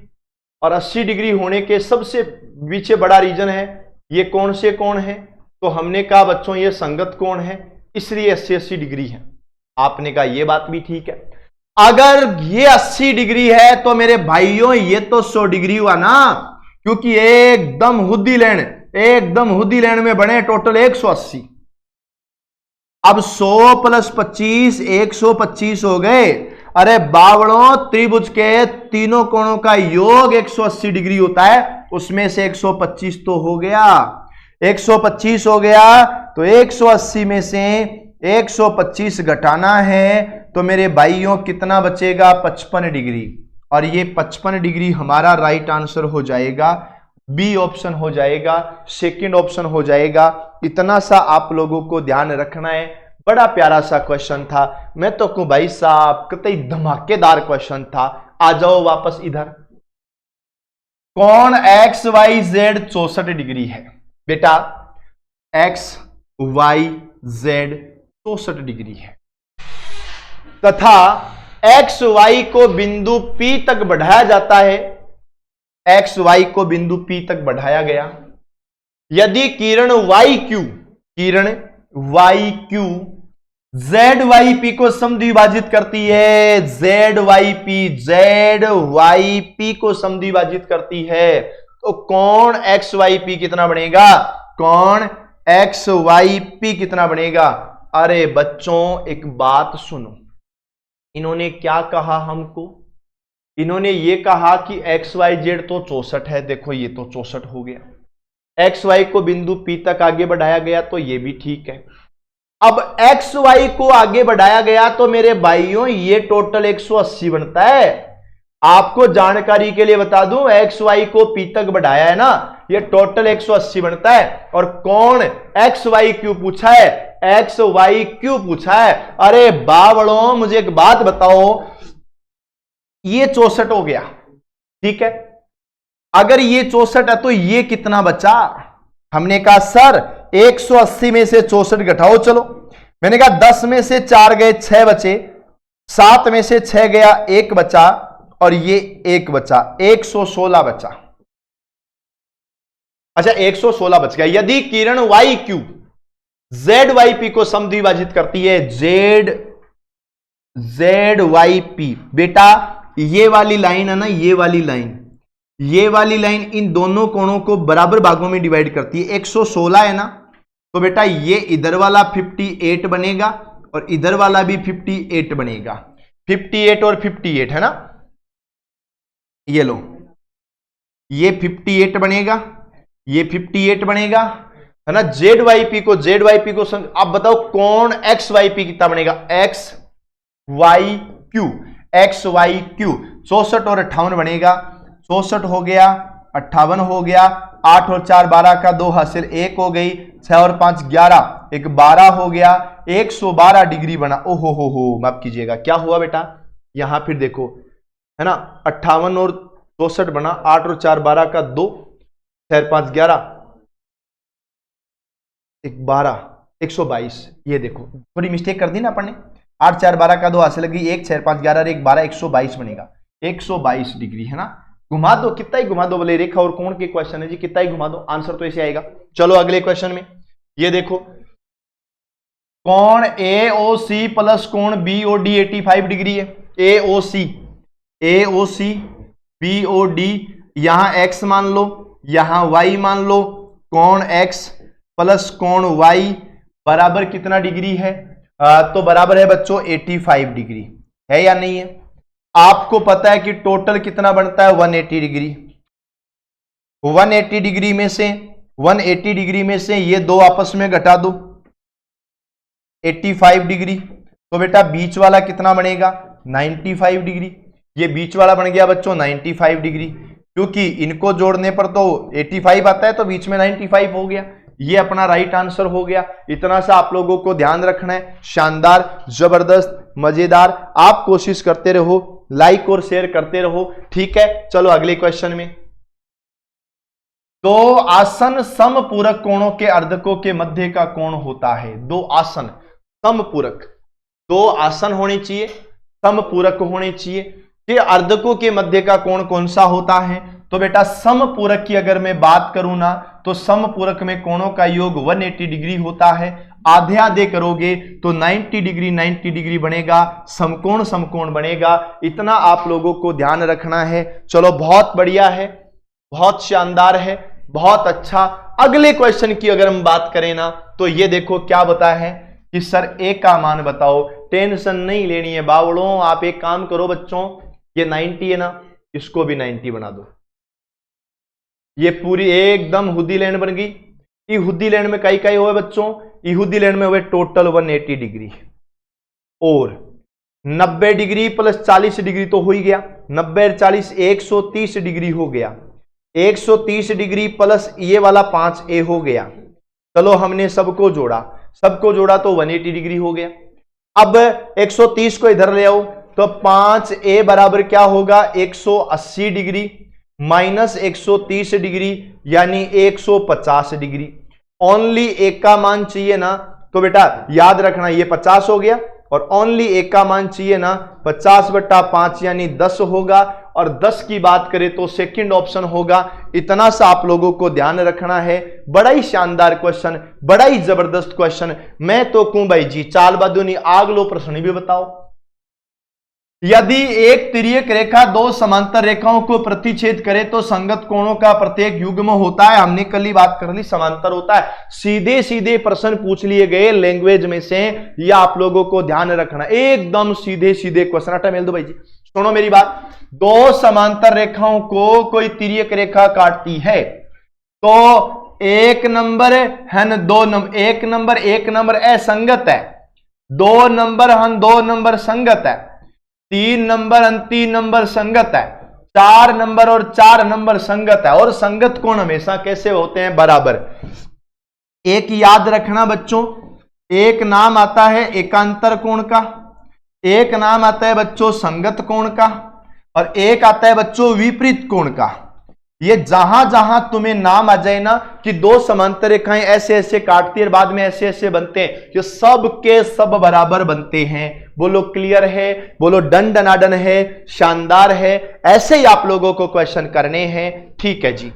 और 80 डिग्री होने के सबसे पीछे बड़ा रीजन है, ये कौन से कोण है, तो हमने कहा बच्चों ये संगत कोण है, इसलिए 80-80 डिग्री है। आपने कहा ये बात भी ठीक है। अगर ये 80 डिग्री है तो मेरे भाइयों ये तो 100 डिग्री हुआ ना, क्योंकि एकदम हुद्दी लाइन में बने टोटल 180। अब 100 + 25 125 हो गए। अरे बावड़ों, त्रिभुज के तीनों कोणों का योग 180 डिग्री होता है, उसमें से 125 तो हो गया, 125 हो गया। तो 180 में से 125 घटाना है तो मेरे भाइयों कितना बचेगा, 55 डिग्री। और ये 55 डिग्री हमारा राइट आंसर हो जाएगा, बी ऑप्शन हो जाएगा, सेकंड ऑप्शन हो जाएगा। इतना सा आप लोगों को ध्यान रखना है। बड़ा प्यारा सा क्वेश्चन था, मैं तो कहूं भाई साहब कतई धमाकेदार क्वेश्चन था। आ जाओ वापस इधर। कोण XYZ 64 डिग्री है बेटा, XYZ 64 डिग्री है, तथा XY को बिंदु P तक बढ़ाया जाता है। XY को बिंदु P तक बढ़ाया गया। यदि किरण YQ ZYP को समद्विभाजित करती है, ZYP को समद्विभाजित करती है, तो कोण XYP कितना बनेगा, कोण XYP कितना बनेगा। अरे बच्चों एक बात सुनो, इन्होंने क्या कहा हमको, इन्होंने ये कहा कि XYZ तो 64 है, देखो ये तो 64 हो गया। XY को बिंदु P तक आगे बढ़ाया गया तो ये भी ठीक है। अब XY को आगे बढ़ाया गया तो मेरे भाइयों ये टोटल 180 बनता है। आपको जानकारी के लिए बता दूं, XY को P तक बढ़ाया है ना, ये टोटल 180 बनता है। और कोण XYQ पूछा है, XYQ पूछा है। अरे बावड़ों, मुझे एक बात बताओ, ये 64 हो गया, ठीक है। अगर ये 64 है तो ये कितना बचा। हमने कहा सर 180 में से 64 घटाओ, चलो। मैंने कहा 10 में से 4 गए 6 बचे, 7 में से 6 गया 1 बचा, और ये 1 बचा, 116 बचा। अच्छा 116 बच गया। यदि किरण YQ ZYP को समद्विभाजित करती है, ZYP, बेटा ये वाली लाइन है ना, ये वाली लाइन इन दोनों कोणों को बराबर भागों में डिवाइड करती है। 116 है ना, तो बेटा ये इधर वाला 58 बनेगा और इधर वाला भी 58 बनेगा। 58 और 58 है ना, ये लो, ये 58 बनेगा, ये 58 बनेगा, है ना। ZYP को अब बताओ कोण XYP कितना बनेगा, XYQ 64 और 58 बनेगा। 64 हो गया, 58 हो गया, 8 और 4 12 का 2 हासिल 1 हो गई, 6 और 5 11, एक 12 हो गया, 112 डिग्री बना। ओहो हो, माफ कीजिएगा, क्या हुआ बेटा, यहां फिर देखो है ना, 58 और 64 बना, 8 और 4 12 का 2, 4 5 11, 12, 122। ये देखो थोड़ी मिस्टेक कर दी ना अपन ने, 8 4 12 का 2 हाथ से लगी, 1 4 5 11 और 1 12, 122 बनेगा, 122 डिग्री है ना। घुमा दो, कितना ही घुमा दो, बोले रेखा और कोण के क्वेश्चन है जी, कितना ही घुमा दो, आंसर तो ऐसे आएगा। चलो अगले क्वेश्चन में, ये देखो कोण AOC प्लस कोण BOD 85 डिग्री है। AOC BOD, यहां x मान लो, यहां y मान लो, कोण x प्लस कोण y बराबर कितना डिग्री है, तो बराबर है बच्चों 85 डिग्री, है या नहीं है। आपको पता है कि टोटल कितना बनता है 180 डिग्री। 180 डिग्री में से 180 डिग्री में से ये दो आपस में घटा दो 85 डिग्री, तो बेटा बीच वाला कितना बनेगा 95 डिग्री। ये बीच वाला बन गया बच्चों 95 डिग्री, क्योंकि इनको जोड़ने पर तो 85 आता है तो बीच में 95 हो गया। ये अपना राइट आंसर हो गया। इतना सा आप लोगों को ध्यान रखना है। शानदार, जबरदस्त, मजेदार। आप कोशिश करते रहो, लाइक और शेयर करते रहो, ठीक है। चलो अगले क्वेश्चन में, दो आसन समपूरक कोणों के अर्धकों के मध्य का कोण होता है। दो आसन समपूरक, दो आसन होने चाहिए, समपूरक होने चाहिए कि अर्धकों के मध्य का कोण कौन सा होता है। तो बेटा समपूरक की अगर मैं बात करूं ना, तो समपूरक में कोणों का योग 180 डिग्री होता है। आधे आधे करोगे तो 90 डिग्री 90 डिग्री बनेगा, समकोण समकोण बनेगा। इतना आप लोगों को ध्यान रखना है। चलो बहुत बढ़िया है, बहुत शानदार है, बहुत अच्छा। अगले क्वेश्चन की अगर हम बात करें ना, तो ये देखो क्या बता है कि सर ए का मान बताओ। टेंशन नहीं लेनी है बावड़ों, आप एक काम करो बच्चों, ये 90 है ना, इसको भी 90 बना दो। ये पूरी एकदम हुदी लैंड बन गई। इहुदी लैंड में कई कई हुए बच्चों, इहुदी लैंड में हुए टोटल 180 डिग्री, और 90 डिग्री प्लस 40 डिग्री तो हो ही गया, 90 और 40 130 डिग्री हो गया। 130 डिग्री प्लस ये वाला 5a हो गया। चलो हमने सबको जोड़ा, सबको जोड़ा तो 180 डिग्री हो गया। अब 130 को इधर ले आओ तो 5a बराबर क्या होगा 180 डिग्री माइनस 130 डिग्री यानी 150 डिग्री। ओनली एक का मान चाहिए ना, तो बेटा याद रखना ये 50 हो गया, और ओनली एक का मान चाहिए ना 50/5 यानी 10 होगा। और 10 की बात करें तो सेकंड ऑप्शन होगा। इतना सा आप लोगों को ध्यान रखना है। बड़ा ही शानदार क्वेश्चन, बड़ा ही जबरदस्त क्वेश्चन। मैं तो कहूं भाई जी चाल बादुनी आग लो, प्रश्न भी बताओ। यदि एक तिर्यक रेखा दो समांतर रेखाओं को प्रतिच्छेद करे तो संगत कोणों का प्रत्येक युग्म होता है। हमने कल ही बात कर ली, समांतर होता है। सीधे सीधे प्रश्न पूछ लिए गए लैंग्वेज में से, यह आप लोगों को ध्यान रखना, एकदम सीधे सीधे क्वेश्चन। हटा मेल दो भाई जी, सुनो मेरी बात। दो समांतर रेखाओं को कोई तिर्यक रेखा काटती है तो एक नंबर है न, दो नंबर, एक नंबर असंगत है, 2 नंबर हन 2 नंबर संगत है, 3 नंबर 3 नंबर संगत है, 4 नंबर और 4 नंबर संगत है। और संगत कोण हमेशा कैसे होते हैं बराबर। एक याद रखना बच्चों, एक नाम आता है एकांतर कोण का, एक नाम आता है बच्चों संगत कोण का, और एक आता है बच्चों विपरीत कोण का। ये जहां जहां तुम्हें नाम आ जाए ना कि दो समांतर रेखाएं ऐसे ऐसे काटती है और बाद में ऐसे ऐसे बनते हैं, ये सब के सब बराबर बनते हैं। बोलो क्लियर है, बोलो डन डनाडन है, शानदार है। ऐसे ही आप लोगों को क्वेश्चन करने हैं, ठीक है जी।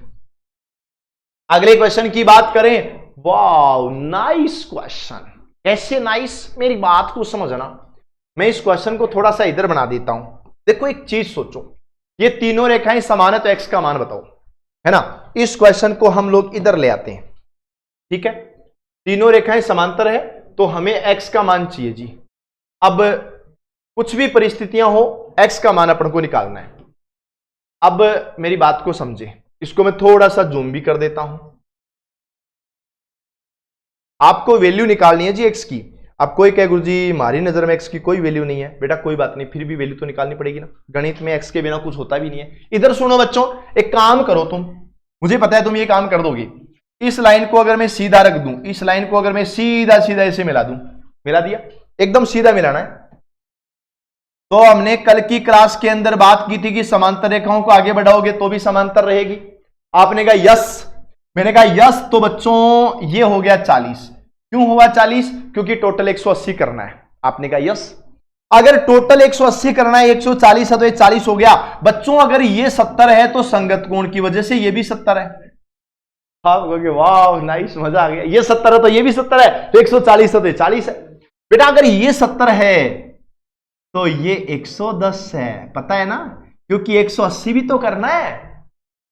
अगले क्वेश्चन की बात करें, वाओ नाइस क्वेश्चन। कैसे नाइस, मेरी बात को समझना। मैं इस क्वेश्चन को थोड़ा सा इधर बना देता हूं। देखो एक चीज सोचो, ये तीनों रेखाएं समान है तो एक्स का मान बताओ, है ना। इस क्वेश्चन को हम लोग इधर ले आते हैं, ठीक है। तीनों रेखाएं समांतर है तो हमें एक्स का मान चाहिए जी। अब कुछ भी परिस्थितियां हो, एक्स का मान अपन को निकालना है। अब मेरी बात को समझे, इसको मैं थोड़ा सा जूम भी कर देता हूं। आपको वैल्यू निकालनी है जी एक्स की। अब कोई कहे गुरुजी हमारी नजर में एक्स की कोई वैल्यू नहीं है। बेटा कोई बात नहीं, फिर भी वैल्यू तो निकालनी पड़ेगी ना। गणित में एक्स के बिना कुछ होता भी नहीं है। इधर सुनो बच्चों, एक काम करो तुम, मुझे पता है तुम ये काम कर दोगे। इस लाइन को अगर मैं सीधा रख दूं, इस लाइन को अगर मैं सीधा सीधा ऐसे मिला दूं, मिला दिया, एकदम सीधा मिलाना है। तो हमने कल की क्लास के अंदर बात की थी कि समांतर रेखाओं को आगे बढ़ाओगे तो भी समांतर रहेगी। आपने कहा यस, मैंने कहा यस। तो बच्चों ये हो गया 40। क्यों हुआ 40? क्योंकि टोटल 180 करना है। आपने कहा यस। अगर टोटल 180 करना है, 140 है तो ये 40 हो गया। बच्चों अगर ये 70 है तो संगत कोण की वजह से ये भी 70 है। आप कहोगे वाह नाइस, मजा आ गया। ये 70 है तो ये भी 70 है, तो 140 है तो ये 40 है। बेटा अगर ये 70 है तो ये 110 है, पता है ना, क्योंकि 180 भी तो करना है।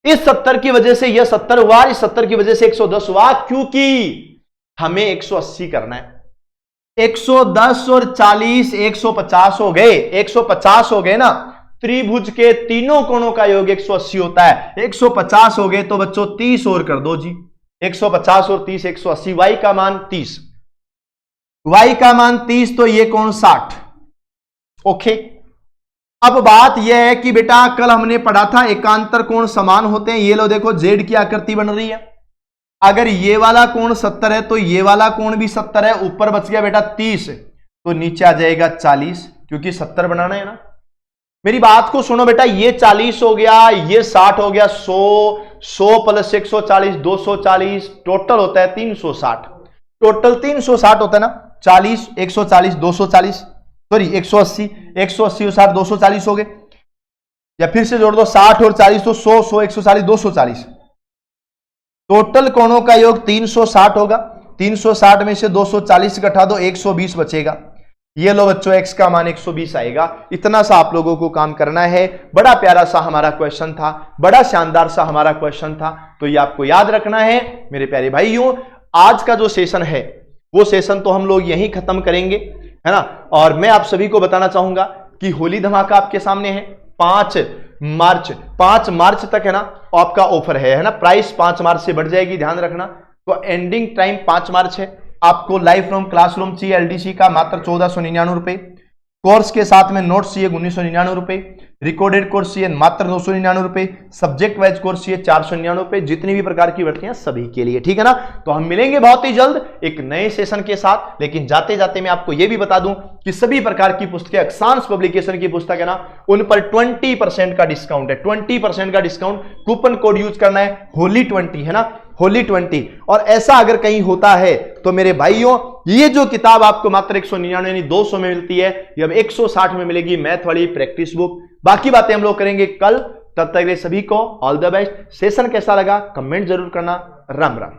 इस 70 की वजह से यह 70 हुआ, इस 70 की वजह से 110 हुआ, क्योंकि हमें 180 करना है। 110 और 40 150 हो गए, 150 हो गए ना। त्रिभुज के तीनों कोणों का योग 180 होता है। 150 हो गए तो बच्चों 30 और कर दो जी। 150 और 30 180, y का मान 30, y का मान 30, तो ये कोण 60। ओके, अब बात यह है कि बेटा कल हमने पढ़ा था एकांतर कोण समान होते हैं। ये लो देखो जेड की आकृति बन रही है। अगर ये वाला कोण 70 है तो ये वाला कोण भी 70 है। ऊपर बच गया बेटा 30, तो नीचे आ जाएगा 40, क्योंकि 70 बनाना है ना। मेरी बात को सुनो बेटा, ये 40 हो गया, ये 60 हो गया, 100 प्लस 140 240, टोटल होता है 360। टोटल 360 होता है ना। 40 140 240, सॉरी 180 180 और 60 240 हो गए। या फिर से जोड़ दो 60 और 40 तो 100 100 140 240। टोटल कोणों का योग 360 होगा। 360 में से 240 घटा दो, 120 बचेगा। ये लो बच्चों x का मान 120 आएगा। इतना सा आप लोगों को काम करना है। बड़ा प्यारा सा हमारा क्वेश्चन था, बड़ा शानदार सा हमारा क्वेश्चन था, तो ये आपको याद रखना है मेरे प्यारे भाइयों। आज का जो सेशन है वो सेशन तो हम लोग यहीं खत्म करेंगे, है ना। और मैं आप सभी को बताना चाहूंगा कि होली धमाका आपके सामने है। 5 मार्च तक है ना आपका ऑफर है ना। प्राइस 5 मार्च से बढ़ जाएगी, ध्यान रखना। तो एंडिंग टाइम 5 मार्च है। आपको लाइफ फ्रॉम क्लासरूम चाहिए LDC का मात्र 1499 रुपए। कोर्स के साथ में नोट्स चाहिए 1999 रुपए। रिकॉर्डेड कोर्स चाहिए मात्र 299 रुपए। सब्जेक्ट वाइज कोर्स चाहिए 499 रुपए। जितनी भी प्रकार की भर्तियां सभी के लिए, ठीक है ना। तो हम मिलेंगे बहुत ही जल्द एक नए सेशन के साथ। लेकिन जाते जाते मैं आपको यह भी बता दूं कि सभी प्रकार की पुस्तकें, अक्षांश पब्लिकेशन की पुस्तक है ना, उन पर 20% का डिस्काउंट है। 20% का डिस्काउंट, कूपन कोड यूज करना है होली20, है ना, होली20। और ऐसा अगर कहीं होता है तो मेरे भाइयों, ये जो किताब आपको मात्र 199 यानी 200 में मिलती है, ये अब 160 में मिलेगी, मैथ वाली प्रैक्टिस बुक। बाकी बातें हम लोग करेंगे कल। तब तक के सभी को ऑल द बेस्ट। सेशन कैसा लगा कमेंट जरूर करना। राम राम।